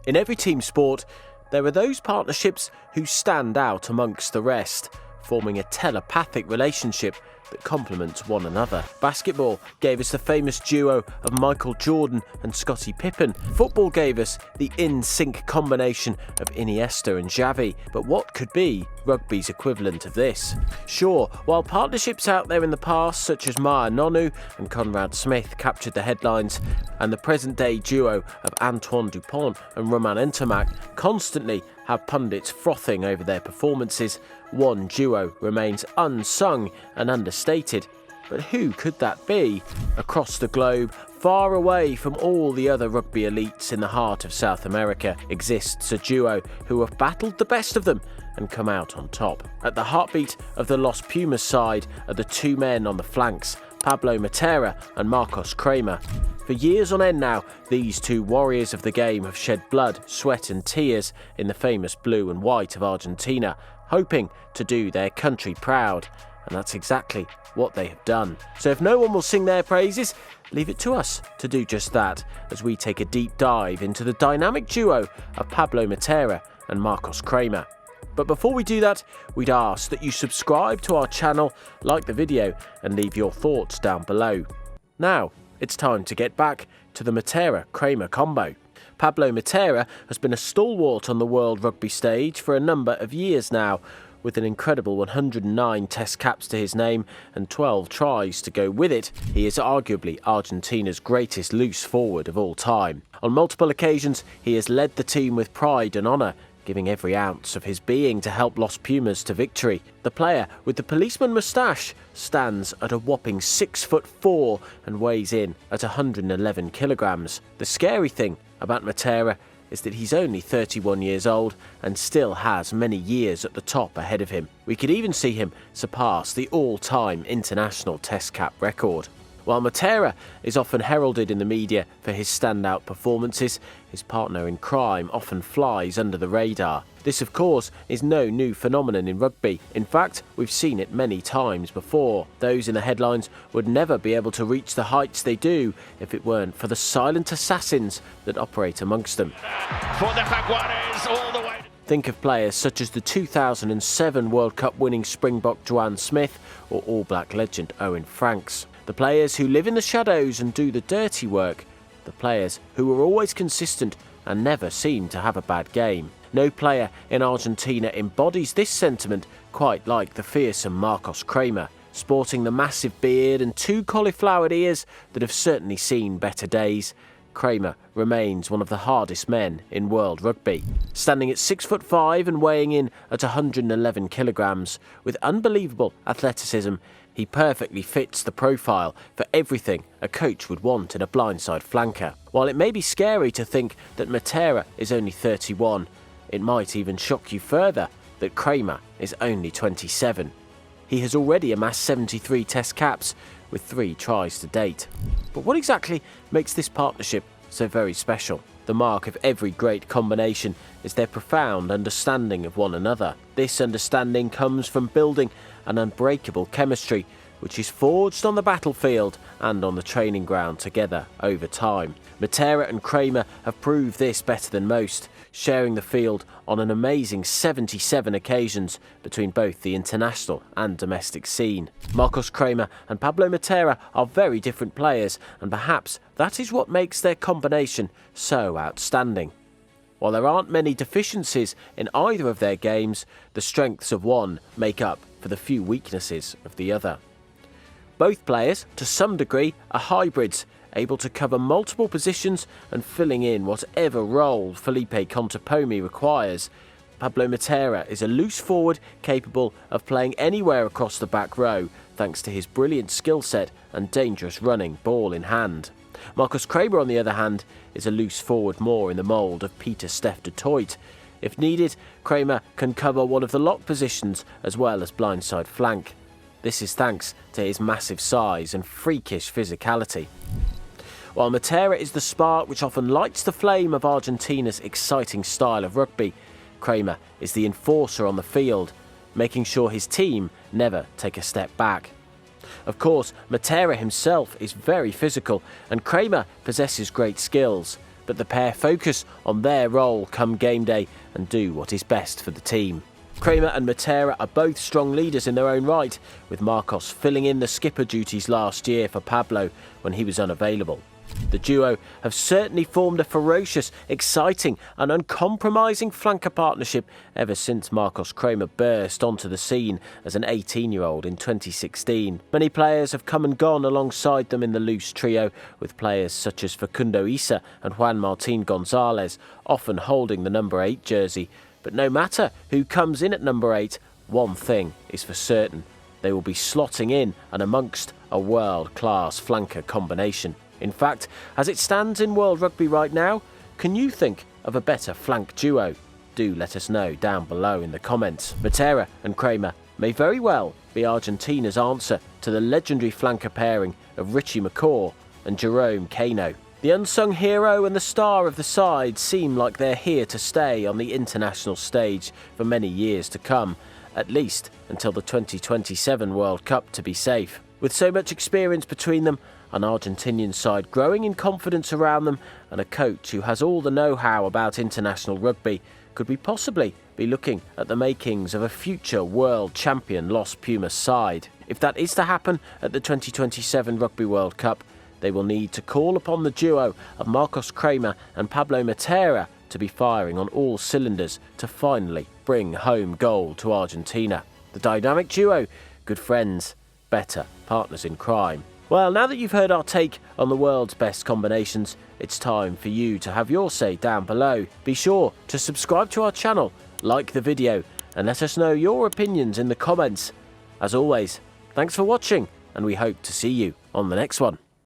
In every team sport, there are those partnerships who stand out amongst the rest, forming a telepathic relationship that complements one another. Basketball gave us the famous duo of Michael Jordan and Scottie Pippen. Football gave us the in-sync combination of Iniesta and Xavi. But what could be rugby's equivalent of this? Sure, while partnerships out there in the past, such as Maya Nonu and Conrad Smith, captured the headlines, and the present-day duo of Antoine Dupont and Romain Ntamack constantly have pundits frothing over their performances, one duo remains unsung and understated. But who could that be? Across the globe, far away from all the other rugby elites in the heart of South America, exists a duo who have battled the best of them and come out on top. At the heartbeat of the Los Pumas side are the two men on the flanks, Pablo Matera and Marcos Kremer. For years on end now, these two warriors of the game have shed blood, sweat and tears in the famous blue and white of Argentina, hoping to do their country proud. And that's exactly what they have done. So if no one will sing their praises, leave it to us to do just that, as we take a deep dive into the dynamic duo of Pablo Matera and Marcos Kremer. But before we do that, we'd ask that you subscribe to our channel, like the video and leave your thoughts down below. Now, it's time to get back to the Matera-Kremer combo. Pablo Matera has been a stalwart on the world rugby stage for a number of years now, with an incredible 109 test caps to his name and 12 tries to go with it. He is arguably Argentina's greatest loose forward of all time. On multiple occasions, he has led the team with pride and honour, giving every ounce of his being to help Los Pumas to victory. The player with the policeman moustache stands at a whopping 6'4" and weighs in at 111 kilograms. The scary thing about Matera is that he's only 31 years old and still has many years at the top ahead of him. We could even see him surpass the all-time international test cap record. While Matera is often heralded in the media for his standout performances, his partner in crime often flies under the radar. This, of course, is no new phenomenon in rugby. In fact, we've seen it many times before. Those in the headlines would never be able to reach the heights they do if it weren't for the silent assassins that operate amongst them. For the Jaguares all the way. Think of players such as the 2007 World Cup winning Springbok Joanne Smith or All Black legend Owen Franks. The players who live in the shadows and do the dirty work. The players who are always consistent and never seem to have a bad game. No player in Argentina embodies this sentiment quite like the fearsome Marcos Kremer, sporting the massive beard and two cauliflowered ears that have certainly seen better days. Kremer remains one of the hardest men in world rugby. Standing at 6'5" and weighing in at 111 kilograms, with unbelievable athleticism, he perfectly fits the profile for everything a coach would want in a blindside flanker. While it may be scary to think that Matera is only 31, it might even shock you further that Kremer is only 27. He has already amassed 73 test caps with 3 tries to date. But what exactly makes this partnership so very special? The mark of every great combination is their profound understanding of one another. This understanding comes from building an unbreakable chemistry which is forged on the battlefield and on the training ground together over time. Matera and Kremer have proved this better than most, sharing the field on an amazing 77 occasions between both the international and domestic scene. Marcos Kremer and Pablo Matera are very different players, and perhaps that is what makes their combination so outstanding. While there aren't many deficiencies in either of their games, the strengths of one make up for the few weaknesses of the other. Both players, to some degree, are hybrids, able to cover multiple positions and filling in whatever role Felipe Contepomi requires. Pablo Matera is a loose forward capable of playing anywhere across the back row, thanks to his brilliant skill set and dangerous running ball in hand. Marcos Kremer, on the other hand, is a loose forward more in the mould of Peter Steph du Toit. If needed, Kremer can cover one of the lock positions as well as blindside flank. This is thanks to his massive size and freakish physicality. While Matera is the spark which often lights the flame of Argentina's exciting style of rugby, Kremer is the enforcer on the field, making sure his team never take a step back. Of course, Matera himself is very physical and Kremer possesses great skills, but the pair focus on their role come game day and do what is best for the team. Kremer and Matera are both strong leaders in their own right, with Marcos filling in the skipper duties last year for Pablo when he was unavailable. The duo have certainly formed a ferocious, exciting and uncompromising flanker partnership ever since Marcos Kremer burst onto the scene as an 18-year-old in 2016. Many players have come and gone alongside them in the loose trio, with players such as Facundo Issa and Juan Martín González often holding the number 8 jersey. But no matter who comes in at number 8, one thing is for certain: they will be slotting in and amongst a world-class flanker combination. In fact, as it stands in World Rugby right now, can you think of a better flank duo? Do let us know down below in the comments. Matera and Kremer may very well be Argentina's answer to the legendary flanker pairing of Richie McCaw and Jerome Kano. The unsung hero and the star of the side seem like they're here to stay on the international stage for many years to come, at least until the 2027 World Cup, to be safe. With so much experience between them, an Argentinian side growing in confidence around them, and a coach who has all the know-how about international rugby, could we possibly be looking at the makings of a future world champion Los Pumas side? If that is to happen at the 2027 Rugby World Cup, they will need to call upon the duo of Marcos Kremer and Pablo Matera to be firing on all cylinders to finally bring home gold to Argentina. The dynamic duo, good friends, better partners in crime. Well, now that you've heard our take on the world's best combinations, it's time for you to have your say down below. Be sure to subscribe to our channel, like the video, and let us know your opinions in the comments. As always, thanks for watching, and we hope to see you on the next one.